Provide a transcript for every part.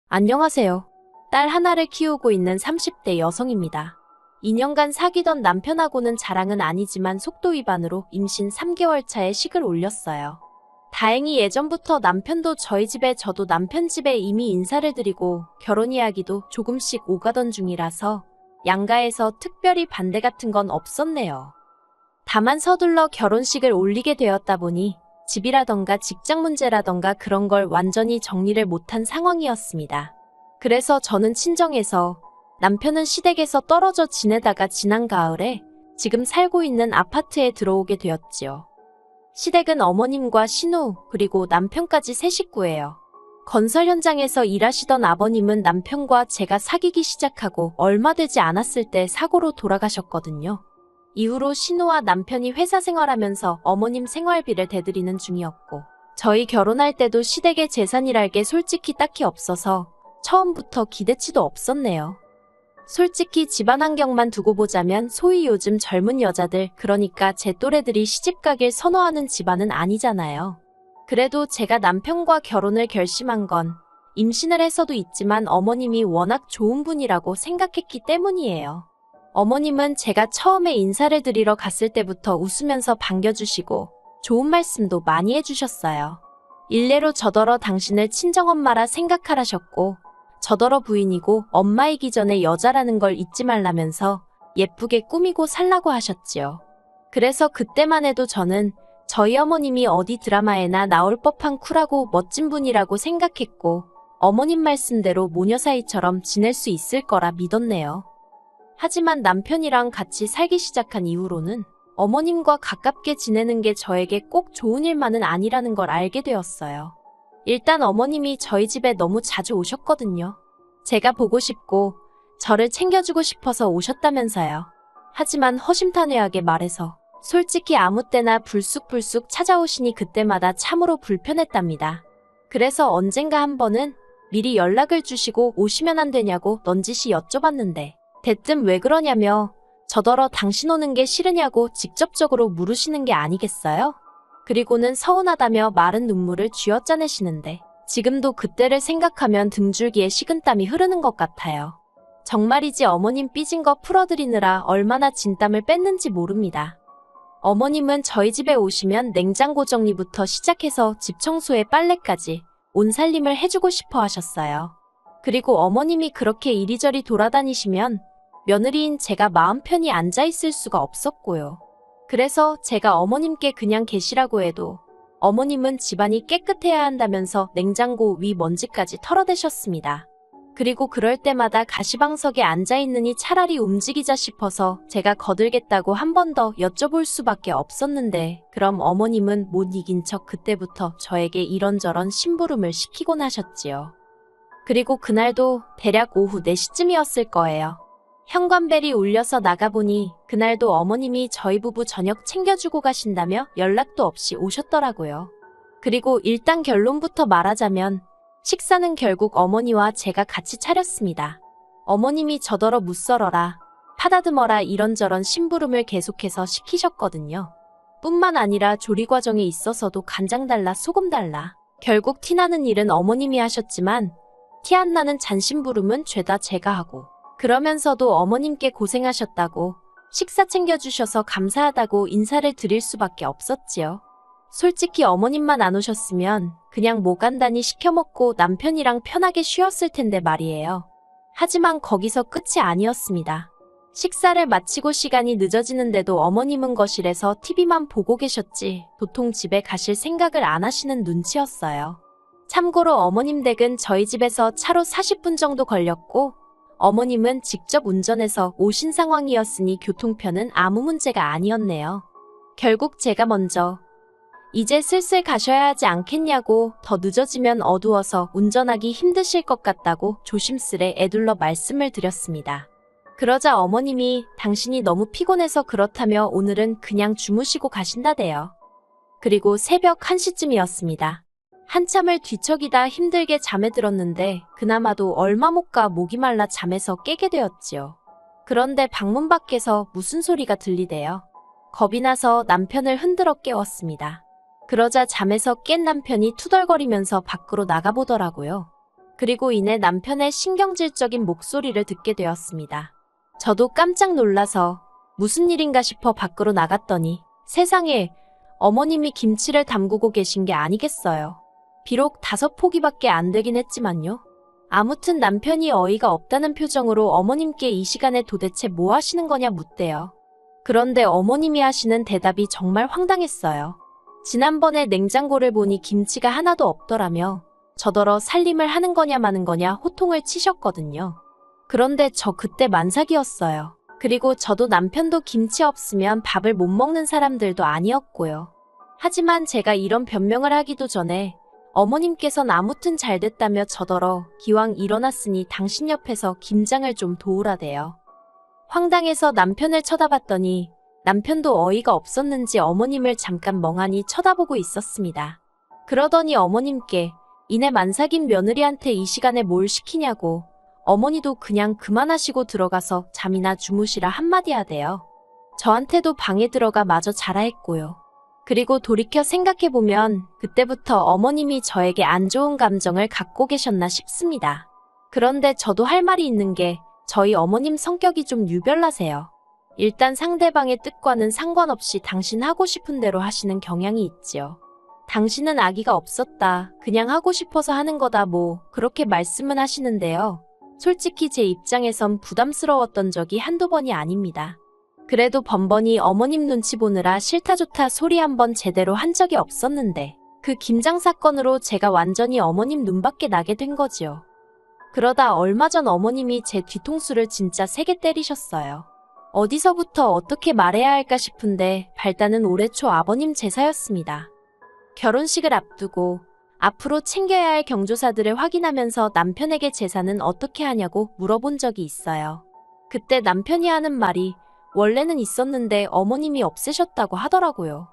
안녕하세요. 딸 하나를 키우고 있는 30대 여성입니다. 2년간 사귀던 남편하고는 자랑은 아니지만 속도 위반으로 임신 3개월 차에 식을 올렸어요. 다행히 예전부터 남편도 저희 집에 저도 남편 집에 이미 인사를 드리고 결혼 이야기도 조금씩 오가던 중이라서 양가에서 특별히 반대 같은 건 없었네요. 다만 서둘러 결혼식을 올리게 되었다 보니 집이라던가 직장 문제라던가 그런 걸 완전히 정리를 못한 상황이었습니다. 그래서 저는 친정에서, 남편은 시댁에서 떨어져 지내다가 지난 가을에 지금 살고 있는 아파트에 들어오게 되었지요. 시댁은 어머님과 신우, 그리고 남편까지 세 식구예요. 건설 현장에서 일하시던 아버님은 남편과 제가 사귀기 시작하고 얼마 되지 않았을 때 사고로 돌아가셨거든요. 이후로 신우와 남편이 회사 생활하면서 어머님 생활비를 대드리는 중이었고, 저희 결혼할 때도 시댁의 재산이랄 게 솔직히 딱히 없어서 처음부터 기대치도 없었네요. 솔직히 집안 환경만 두고 보자면 소위 요즘 젊은 여자들, 그러니까 제 또래들이 시집가길 선호하는 집안은 아니잖아요. 그래도 제가 남편과 결혼을 결심한 건 임신을 해서도 있지만 어머님이 워낙 좋은 분이라고 생각했기 때문이에요. 어머님은 제가 처음에 인사를 드리러 갔을 때부터 웃으면서 반겨주시고 좋은 말씀도 많이 해주셨어요. 일례로 저더러 당신을 친정엄마라 생각하라셨고, 저더러 부인이고 엄마이기 전에 여자라는 걸 잊지 말라면서 예쁘게 꾸미고 살라고 하셨지요. 그래서 그때만 해도 저는 저희 어머님이 어디 드라마에나 나올 법한 쿨하고 멋진 분이라고 생각했고, 어머님 말씀대로 모녀 사이처럼 지낼 수 있을 거라 믿었네요. 하지만 남편이랑 같이 살기 시작한 이후로는 어머님과 가깝게 지내는 게 저에게 꼭 좋은 일만은 아니라는 걸 알게 되었어요. 일단 어머님이 저희 집에 너무 자주 오셨거든요. 제가 보고 싶고 저를 챙겨주고 싶어서 오셨다면서요. 하지만 허심탄회하게 말해서 솔직히 아무 때나 불쑥불쑥 찾아오시니 그때마다 참으로 불편했답니다. 그래서 언젠가 한 번은 미리 연락을 주시고 오시면 안 되냐고 넌지시 여쭤봤는데, 대뜸 왜 그러냐며 저더러 당신 오는 게 싫으냐고 직접적으로 물으시는 게 아니겠어요? 그리고는 서운하다며 마른 눈물을 쥐어짜내시는데, 지금도 그때를 생각하면 등줄기에 식은땀이 흐르는 것 같아요. 정말이지 어머님 삐진 거 풀어드리느라 얼마나 진땀을 뺐는지 모릅니다. 어머님은 저희 집에 오시면 냉장고 정리부터 시작해서 집 청소에 빨래까지 온 살림을 해주고 싶어 하셨어요. 그리고 어머님이 그렇게 이리저리 돌아다니시면 며느리인 제가 마음 편히 앉아있을 수가 없었고요. 그래서 제가 어머님께 그냥 계시라고 해도 어머님은 집안이 깨끗해야 한다면서 냉장고 위 먼지까지 털어대셨습니다. 그리고 그럴 때마다 가시방석에 앉아있느니 차라리 움직이자 싶어서 제가 거들겠다고 한 번 더 여쭤볼 수밖에 없었는데, 그럼 어머님은 못 이긴 척 그때부터 저에게 이런저런 심부름을 시키곤 하셨지요. 그리고 그날도 대략 오후 4시쯤이었을 거예요. 현관벨이 울려서 나가보니 그날도 어머님이 저희 부부 저녁 챙겨주고 가신다며 연락도 없이 오셨더라고요. 그리고 일단 결론부터 말하자면 식사는 결국 어머니와 제가 같이 차렸습니다. 어머님이 저더러 무썰어라, 파다듬어라 이런저런 심부름을 계속해서 시키셨거든요. 뿐만 아니라 조리 과정에 있어서도 간장 달라 소금 달라, 결국 티나는 일은 어머님이 하셨지만 티 안 나는 잔심부름은 죄다 제가 하고, 그러면서도 어머님께 고생하셨다고, 식사 챙겨주셔서 감사하다고 인사를 드릴 수밖에 없었지요. 솔직히 어머님만 안 오셨으면 그냥 뭐 간단히 시켜 먹고 남편이랑 편하게 쉬었을 텐데 말이에요. 하지만 거기서 끝이 아니었습니다. 식사를 마치고 시간이 늦어지는데도 어머님은 거실에서 TV만 보고 계셨지 도통 집에 가실 생각을 안 하시는 눈치였어요. 참고로 어머님 댁은 저희 집에서 차로 40분 정도 걸렸고, 어머님은 직접 운전해서 오신 상황이었으니 교통편은 아무 문제가 아니었네요. 결국 제가 먼저 이제 슬슬 가셔야 하지 않겠냐고, 더 늦어지면 어두워서 운전하기 힘드실 것 같다고 조심스레 애둘러 말씀을 드렸습니다. 그러자 어머님이 당신이 너무 피곤해서 그렇다며 오늘은 그냥 주무시고 가신다대요. 그리고 새벽 1시쯤이었습니다. 한참을 뒤척이다 힘들게 잠에 들었는데 그나마도 얼마 못 가 목이 말라 잠에서 깨게 되었지요. 그런데 방문 밖에서 무슨 소리가 들리대요. 겁이 나서 남편을 흔들어 깨웠습니다. 그러자 잠에서 깬 남편이 투덜거리면서 밖으로 나가보더라고요. 그리고 이내 남편의 신경질적인 목소리를 듣게 되었습니다. 저도 깜짝 놀라서 무슨 일인가 싶어 밖으로 나갔더니 세상에 어머님이 김치를 담그고 계신 게 아니겠어요. 비록 5포기밖에 안 되긴 했지만요. 아무튼 남편이 어이가 없다는 표정으로 어머님께 이 시간에 도대체 뭐 하시는 거냐 묻대요. 그런데 어머님이 하시는 대답이 정말 황당했어요. 지난번에 냉장고를 보니 김치가 하나도 없더라며 저더러 살림을 하는 거냐 마는 거냐 호통을 치셨거든요. 그런데 저 그때 만삭이었어요. 그리고 저도 남편도 김치 없으면 밥을 못 먹는 사람들도 아니었고요. 하지만 제가 이런 변명을 하기도 전에 어머님께선 아무튼 잘됐다며 저더러 기왕 일어났으니 당신 옆에서 김장을 좀 도우라대요. 황당해서 남편을 쳐다봤더니 남편도 어이가 없었는지 어머님을 잠깐 멍하니 쳐다보고 있었습니다. 그러더니 어머님께 이내 만삭인 며느리한테 이 시간에 뭘 시키냐고 어머니도 그냥 그만하시고 들어가서 잠이나 주무시라 한마디 하대요. 저한테도 방에 들어가 마저 자라 했고요. 그리고 돌이켜 생각해보면 그때부터 어머님이 저에게 안 좋은 감정을 갖고 계셨나 싶습니다. 그런데 저도 할 말이 있는 게 저희 어머님 성격이 좀 유별나세요. 일단 상대방의 뜻과는 상관없이 당신 하고 싶은 대로 하시는 경향이 있지요. 당신은 아기가 없었다. 그냥 하고 싶어서 하는 거다 뭐 그렇게 말씀은 하시는데요. 솔직히 제 입장에선 부담스러웠던 적이 한두 번이 아닙니다. 그래도 번번이 어머님 눈치 보느라 싫다 좋다 소리 한번 제대로 한 적이 없었는데 그 김장 사건으로 제가 완전히 어머님 눈밖에 나게 된 거지요. 그러다 얼마 전 어머님이 제 뒤통수를 진짜 세게 때리셨어요. 어디서부터 어떻게 말해야 할까 싶은데 발단은 올해 초 아버님 제사였습니다. 결혼식을 앞두고 앞으로 챙겨야 할 경조사들을 확인하면서 남편에게 제사는 어떻게 하냐고 물어본 적이 있어요. 그때 남편이 하는 말이 원래는 있었는데 어머님이 없애셨다고 하더라고요.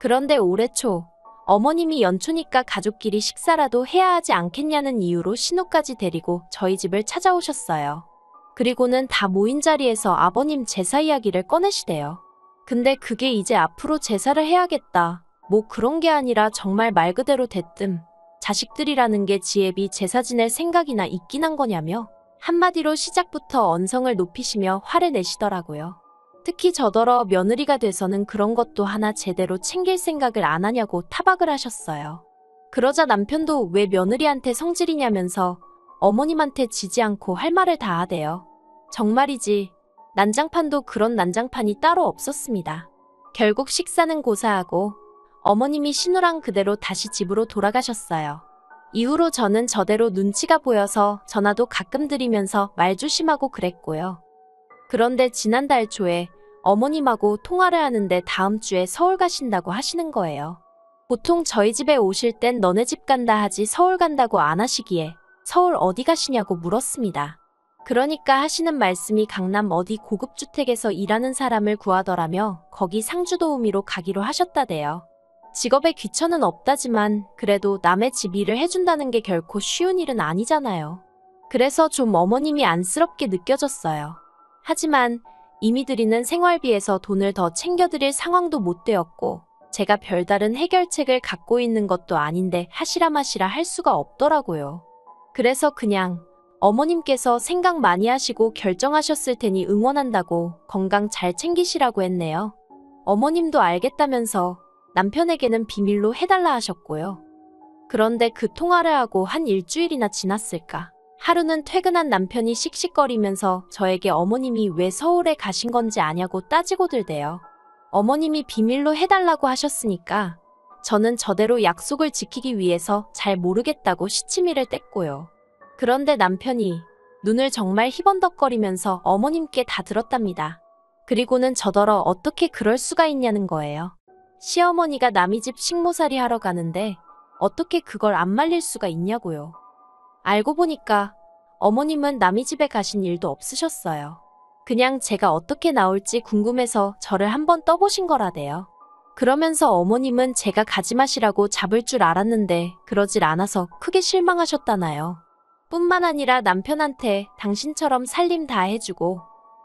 그런데 올해 초 어머님이 연초니까 가족끼리 식사라도 해야 하지 않겠냐는 이유로 신우까지 데리고 저희 집을 찾아오셨어요. 그리고는 다 모인 자리에서 아버님 제사 이야기를 꺼내시대요. 근데 그게 이제 앞으로 제사를 해야겠다. 뭐 그런 게 아니라 정말 말 그대로 대뜸 자식들이라는 게 지혜비 제사 지낼 생각이나 있긴 한 거냐며 한마디로 시작부터 언성을 높이시며 화를 내시더라고요. 특히 저더러 며느리가 돼서는 그런 것도 하나 제대로 챙길 생각을 안 하냐고 타박을 하셨어요. 그러자 남편도 왜 며느리한테 성질이냐면서 어머님한테 지지 않고 할 말을 다 하대요. 정말이지 난장판도 그런 난장판이 따로 없었습니다. 결국 식사는 고사하고 어머님이 신우랑 그대로 다시 집으로 돌아가셨어요. 이후로 저는 저대로 눈치가 보여서 전화도 가끔 드리면서 말 조심하고 그랬고요. 그런데 지난달 초에 어머님하고 통화를 하는데 다음 주에 서울 가신다고 하시는 거예요. 보통 저희 집에 오실 땐 너네 집 간다 하지 서울 간다고 안 하시기에 서울 어디 가시냐고 물었습니다. 그러니까 하시는 말씀이 강남 어디 고급주택에서 일하는 사람을 구하더라며 거기 상주도우미로 가기로 하셨다대요. 직업에 귀천은 없다지만 그래도 남의 집 일을 해준다는 게 결코 쉬운 일은 아니잖아요. 그래서 좀 어머님이 안쓰럽게 느껴졌어요. 하지만 이미 드리는 생활비에서 돈을 더 챙겨드릴 상황도 못 되었고 제가 별다른 해결책을 갖고 있는 것도 아닌데 하시라 마시라 할 수가 없더라고요. 그래서 그냥 어머님께서 생각 많이 하시고 결정하셨을 테니 응원한다고 건강 잘 챙기시라고 했네요. 어머님도 알겠다면서 남편에게는 비밀로 해달라 하셨고요. 그런데 그 통화를 하고 한 일주일이나 지났을까? 하루는 퇴근한 남편이 씩씩거리면서 저에게 어머님이 왜 서울에 가신 건지 아냐고 따지고 들대요. 어머님이 비밀로 해달라고 하셨으니까 저는 저대로 약속을 지키기 위해서 잘 모르겠다고 시치미를 뗐고요. 그런데 남편이 눈을 정말 희번덕거리면서 어머님께 다 들었답니다. 그리고는 저더러 어떻게 그럴 수가 있냐는 거예요. 시어머니가 남의 집 식모살이 하러 가는데 어떻게 그걸 안 말릴 수가 있냐고요. 알고 보니까 어머님은 남의 집에 가신 일도 없으셨어요. 그냥 제가 어떻게 나올지 궁금해서 저를 한번 떠보신 거라대요. 그러면서 어머님은 제가 가지 마시라고 잡을 줄 알았는데 그러질 않아서 크게 실망하셨다나요. 뿐만 아니라 남편한테 당신처럼 살림 다 해주고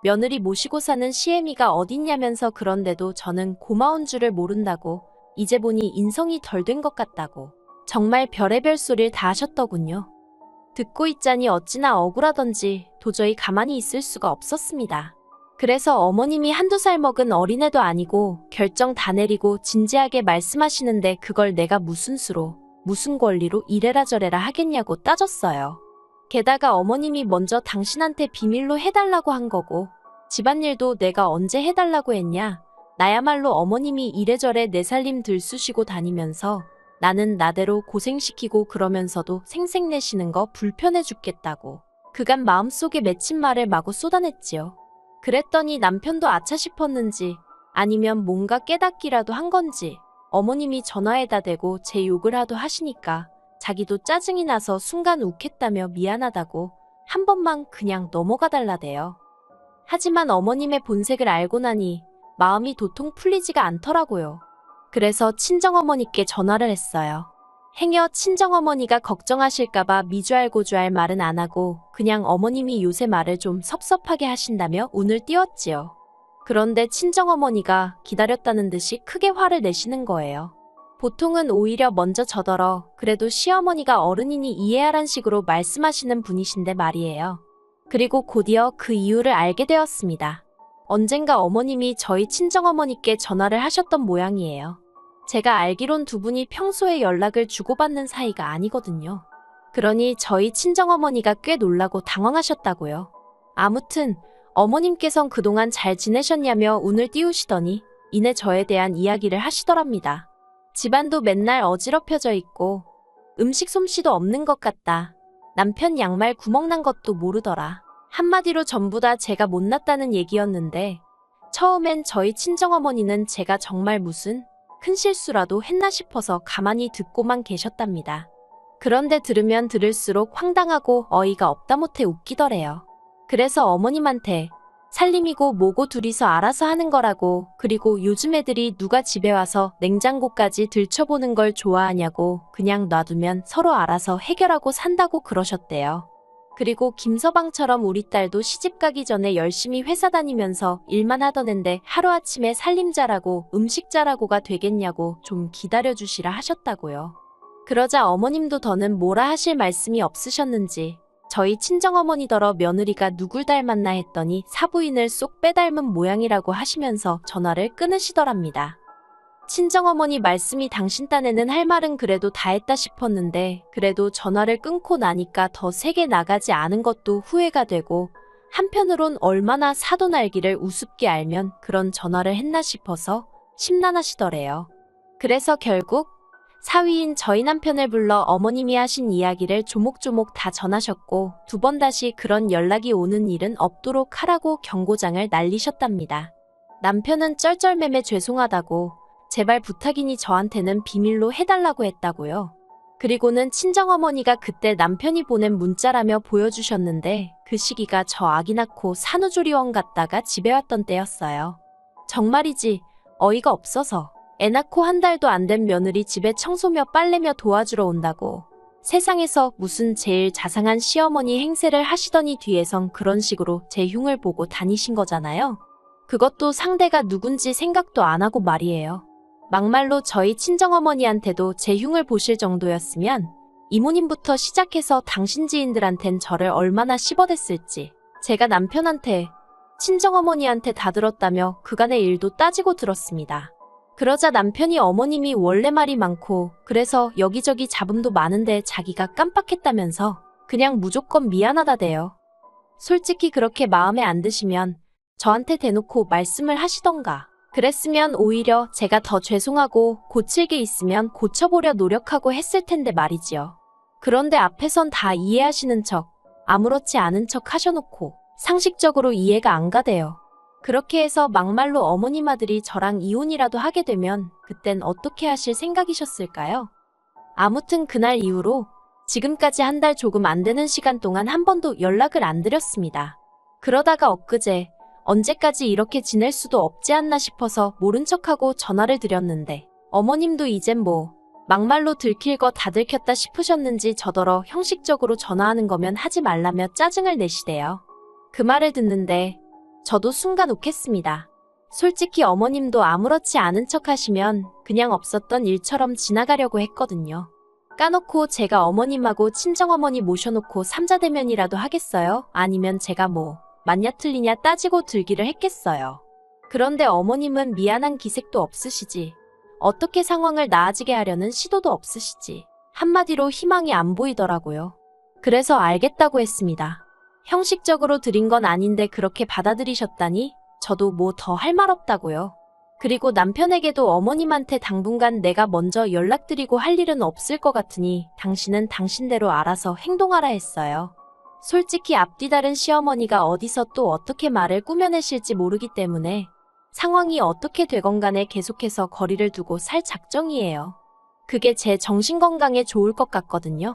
며느리 모시고 사는 시애미가 어딨냐면서 그런데도 저는 고마운 줄을 모른다고 이제 보니 인성이 덜 된 것 같다고 정말 별의별 소리를 다 하셨더군요. 듣고 있자니 어찌나 억울하던지 도저히 가만히 있을 수가 없었습니다. 그래서 어머님이 한두 살 먹은 어린애도 아니고 결정 다 내리고 진지하게 말씀하시는데 그걸 내가 무슨 수로, 무슨 권리로 이래라 저래라 하겠냐고 따졌어요. 게다가 어머님이 먼저 당신한테 비밀로 해달라고 한 거고 집안일도 내가 언제 해달라고 했냐. 나야말로 어머님이 이래저래 내 살림 들쑤시고 다니면서 나는 나대로 고생시키고 그러면서도 생색내시는 거 불편해 죽겠다고 그간 마음속에 맺힌 말을 마구 쏟아냈지요. 그랬더니 남편도 아차 싶었는지 아니면 뭔가 깨닫기라도 한 건지 어머님이 전화에다 대고 제 욕을 하도 하시니까 자기도 짜증이 나서 순간 욱했다며 미안하다고 한 번만 그냥 넘어가 달라대요. 하지만 어머님의 본색을 알고 나니 마음이 도통 풀리지가 않더라고요. 그래서 친정어머니께 전화를 했어요. 행여 친정어머니가 걱정하실까봐 미주알고주알 말은 안 하고 그냥 어머님이 요새 말을 좀 섭섭하게 하신다며 운을 띄웠지요. 그런데 친정어머니가 기다렸다는 듯이 크게 화를 내시는 거예요. 보통은 오히려 먼저 저더러 그래도 시어머니가 어른이니 이해하란 식으로 말씀하시는 분이신데 말이에요. 그리고 곧이어 그 이유를 알게 되었습니다. 언젠가 어머님이 저희 친정어머니께 전화를 하셨던 모양이에요. 제가 알기론 두 분이 평소에 연락을 주고받는 사이가 아니거든요. 그러니 저희 친정어머니가 꽤 놀라고 당황하셨다고요. 아무튼 어머님께선 그동안 잘 지내셨냐며 운을 띄우시더니 이내 저에 대한 이야기를 하시더랍니다. 집안도 맨날 어지럽혀져 있고 음식 솜씨도 없는 것 같다. 남편 양말 구멍 난 것도 모르더라. 한마디로 전부 다 제가 못났다는 얘기였는데 처음엔 저희 친정어머니는 제가 정말 무슨 큰 실수라도 했나 싶어서 가만히 듣고만 계셨답니다. 그런데 들으면 들을수록 황당하고 어이가 없다 못해 웃기더래요. 그래서 어머님한테 살림이고 뭐고 둘이서 알아서 하는 거라고 그리고 요즘 애들이 누가 집에 와서 냉장고까지 들춰보는 걸 좋아하냐고 그냥 놔두면 서로 알아서 해결하고 산다고 그러셨대요. 그리고 김서방처럼 우리 딸도 시집 가기 전에 열심히 회사 다니면서 일만 하던 앤데 하루아침에 살림 잘하고 음식 잘하고가 되겠냐고 좀 기다려주시라 하셨다고요. 그러자 어머님도 더는 뭐라 하실 말씀이 없으셨는지 저희 친정어머니더러 며느리가 누굴 닮았나 했더니 사부인을 쏙 빼닮은 모양이라고 하시면서 전화를 끊으시더랍니다. 친정어머니 말씀이 당신 딴에는 할 말은 그래도 다 했다 싶었는데 그래도 전화를 끊고 나니까 더 세게 나가지 않은 것도 후회가 되고 한편으론 얼마나 사돈 알기를 우습게 알면 그런 전화를 했나 싶어서 심란하시더래요. 그래서 결국 사위인 저희 남편을 불러 어머님이 하신 이야기를 조목조목 다 전하셨고 두 번 다시 그런 연락이 오는 일은 없도록 하라고 경고장을 날리셨답니다. 남편은 쩔쩔매매 죄송하다고 제발 부탁이니 저한테는 비밀로 해달라고 했다고요. 그리고는 친정어머니가 그때 남편이 보낸 문자라며 보여주셨는데 그 시기가 저 아기 낳고 산후조리원 갔다가 집에 왔던 때였어요. 정말이지 어이가 없어서 애 낳고 한 달도 안 된 며느리 집에 청소며 빨래며 도와주러 온다고 세상에서 무슨 제일 자상한 시어머니 행세를 하시더니 뒤에선 그런 식으로 제 흉을 보고 다니신 거잖아요. 그것도 상대가 누군지 생각도 안 하고 말이에요. 막말로 저희 친정어머니한테도 제 흉을 보실 정도였으면 이모님부터 시작해서 당신 지인들한텐 저를 얼마나 씹어댔을지 제가 남편한테 친정어머니한테 다 들었다며 그간의 일도 따지고 들었습니다. 그러자 남편이 어머님이 원래 말이 많고 그래서 여기저기 잡음도 많은데 자기가 깜빡했다면서 그냥 무조건 미안하다대요. 솔직히 그렇게 마음에 안 드시면 저한테 대놓고 말씀을 하시던가 그랬으면 오히려 제가 더 죄송하고 고칠 게 있으면 고쳐보려 노력하고 했을 텐데 말이지요. 그런데 앞에선 다 이해하시는 척 아무렇지 않은 척 하셔놓고 상식적으로 이해가 안 가대요. 그렇게 해서 막말로 어머님 아들이 저랑 이혼이라도 하게 되면 그땐 어떻게 하실 생각이셨을까요? 아무튼 그날 이후로 지금까지 한 달 조금 안 되는 시간 동안 한 번도 연락을 안 드렸습니다. 그러다가 엊그제 언제까지 이렇게 지낼 수도 없지 않나 싶어서 모른 척하고 전화를 드렸는데 어머님도 이젠 뭐 막말로 들킬 거 다 들켰다 싶으셨는지 저더러 형식적으로 전화하는 거면 하지 말라며 짜증을 내시대요. 그 말을 듣는데 저도 순간 욱했습니다. 솔직히 어머님도 아무렇지 않은 척 하시면 그냥 없었던 일처럼 지나가려고 했거든요. 까놓고 제가 어머님하고 친정어머니 모셔놓고 삼자대면이라도 하겠어요? 아니면 제가 뭐 맞냐 틀리냐 따지고 들기를 했겠어요. 그런데 어머님은 미안한 기색도 없으시지. 어떻게 상황을 나아지게 하려는 시도도 없으시지. 한마디로 희망이 안 보이더라고요. 그래서 알겠다고 했습니다. 형식적으로 드린 건 아닌데 그렇게 받아들이셨다니 저도 뭐 더 할 말 없다고요. 그리고 남편에게도 어머님한테 당분간 내가 먼저 연락드리고 할 일은 없을 것 같으니 당신은 당신대로 알아서 행동하라 했어요. 솔직히 앞뒤 다른 시어머니가 어디서 또 어떻게 말을 꾸며내실지 모르기 때문에 상황이 어떻게 되건 간에 계속해서 거리를 두고 살 작정이에요. 그게 제 정신건강에 좋을 것 같거든요.